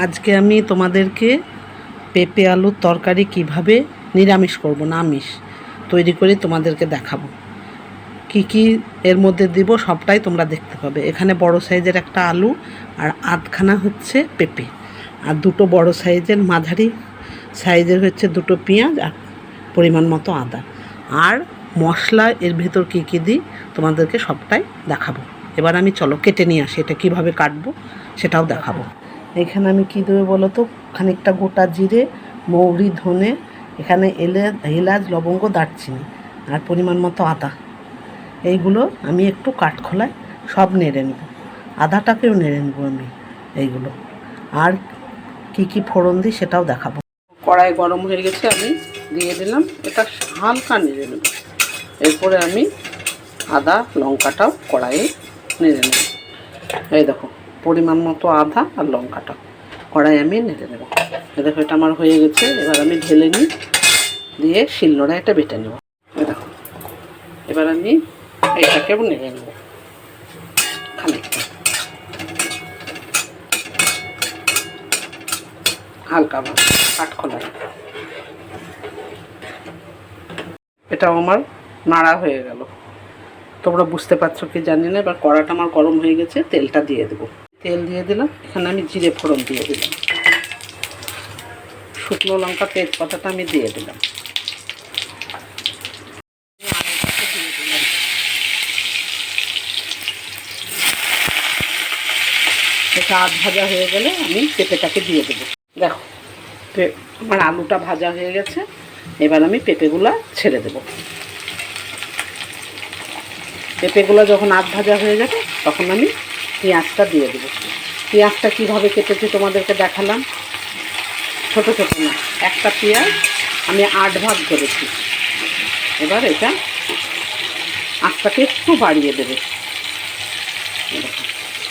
আজকে আমি তোমাদেরকে পেঁপে আলুর তরকারি কিভাবে নিরামিষ করব না আমিষ তৈরি করে তোমাদেরকে দেখাবো। কি কি এর মধ্যে দিব সবটাই তোমরা দেখতে পাবে। এখানে বড় সাইজের একটা আলু আর আধখানা হচ্ছে পেঁপে, আর দুটো বড় সাইজের মাঝারি সাইজের হচ্ছে দুটো পেঁয়াজ আর পরিমাণ মতো আদা। আর মশলা এর ভেতর কী কী দিই তোমাদেরকে সবটাই দেখাবো। এবার আমি চলো কেটে নিয়ে আসি, এটা কীভাবে কাটবো সেটাও দেখাবো। এখানে আমি কী দেবো বলো তো, খানিকটা গোটা জিরে, মৌরি, ধনে, এখানে এলাচ, লবঙ্গ, দারচিনি আর পরিমাণ মতো আদা। এইগুলো আমি একটু কাঠখোলায় সব নেড়ে নেব, আদাটাকেও নেড়ে নেব আমি এইগুলো। আর কি কি ফোড়ন দিই সেটাও দেখাবো। কড়াই গরম হয়ে গেছে, আমি দিয়ে দিলাম, এটা হালকা নেড়ে নেব। এরপরে আমি আদা লঙ্কাটাও কড়াইয়ে নেড়ে নেব। এই দেখো পরিমাণ মতো আদা আর লঙ্কাটা কড়াই আমি নেড়ে নেব। দেখো এটা আমার হয়ে গেছে। এবার আমি ঢেলে নিই, দিয়ে শিলনোড়ায় এটা বেটে নেব। দেখো এবার আমি এইটাকেও নেড়ে নেব খানিকটা, হালকা কাঠখোলায়। এটাও আমার নাড়া হয়ে গেল। তোমরা বুঝতে পারছো কি জানি না। এবার কড়াটা আমার গরম হয়ে গেছে, তেলটা দিয়ে দেবো। তেল দিয়ে দিলাম, এখানে আমি জিরে ফোড়ন দিয়ে দিলাম, শুকনো লঙ্কা, তেজপাতাটা আমি দিয়ে দিলাম। এটা আধ ভাজা হয়ে গেলে আমি পেঁপেটাকে দিয়ে দেবো। দেখো আমার আলুটা ভাজা হয়ে গেছে। এবার আমি পেঁপেগুলো ছেড়ে দেবো। পেঁপেগুলো যখন আধ ভাজা হয়ে যাবে তখন আমি পেঁয়াজটা দিয়ে দেবো। পেঁয়াজটা কীভাবে কেটেছি তোমাদেরকে দেখালাম। ছোট ছোট না, একটা পেঁয়াজ আমি 8 ভাগ করেছি। এবার এটা আঁচটাকে একটু বাড়িয়ে দেবে।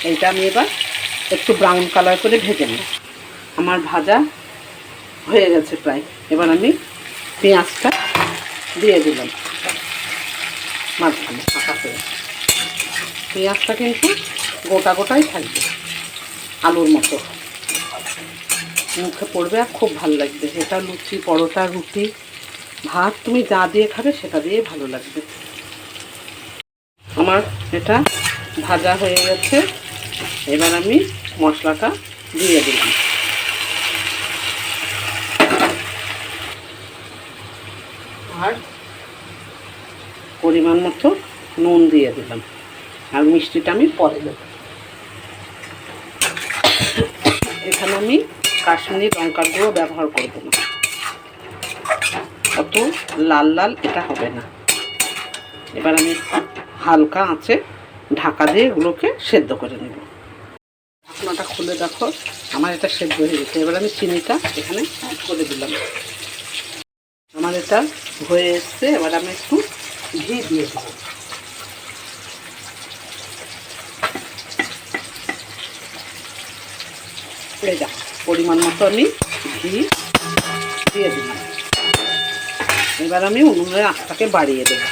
এইটা আমি এবার একটু ব্রাউন কালার করে ভেজে নেব। আমার ভাজা হয়ে গেছে প্রায়। এবার আমি পেঁয়াজটা দিয়ে দিলাম মাঝখানে ফাঁকা করে। পেঁয়াজটা কিন্তু গোটা গোটাই থাকবে, আলুর মতো মুখে পড়বে আর খুব ভালো লাগবে। এটা লুচি, পরোটা, রুটি, ভাত তুমি যা দিয়ে খাবে সেটা দিয়ে ভালো লাগবে। আমার এটা ভাজা হয়ে গেছে। এবার আমি মশলাটা দিয়ে দিলাম। আর পরিমাণ মতো নুন দিয়ে দিলাম, আর মিষ্টিটা আমি পরে দেব। এখানে আমি কাশ্মীরি লঙ্কার গুঁড়ো ব্যবহার করব না, অত লাল লাল এটা হবে না। এবার আমি হালকা আঁচে ঢাকা দিয়ে এগুলোকে সেদ্ধ করে নেব। ঢাকনাটা খুলে দেখো আমার এটা সেদ্ধ হয়ে গেছে। এবার আমি চিনিটা এখানে অ্যাড করে দিলাম। আমার এটা হয়ে এসছে। এবার আমি একটু ঘি দিয়ে দেবো। এই দেখো পরিমাণ মতো আমি ঘি দিয়ে দিলাম। এবার আমি উনুনের আঁচটাকে বাড়িয়ে দেবো,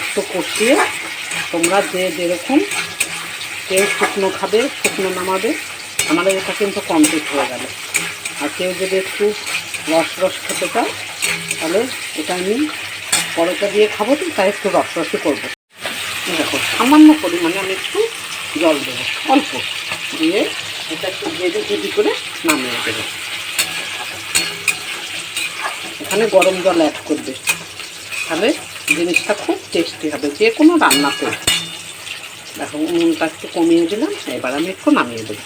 একটু কষিয়ে। তোমরা যে যেরকম, কেউ শুকনো খাবে শুকনো নামাবে। আমাদের এটা কিন্তু কমপ্লিট হয়ে গেল। আর কেউ যদি একটু রস রস খেতে চায় তাহলে এটা আমি পরোটা দিয়ে খাবো, তো তাই একটু রস রসই করবো। দেখো সামান্য পরিমাণে আমি একটু জল দেবো, অল্প দিয়ে এটা একটু ভেজে ভেজে করে নামিয়ে দেবো। এখানে গরম জল অ্যাড করবে, তাহলে জিনিসটা খুব টেস্টি হবে যে কোনো রান্নাতে। দেখো উনুনটা একটু কমিয়ে দিলাম। এবার আমি একটু নামিয়ে দেবো।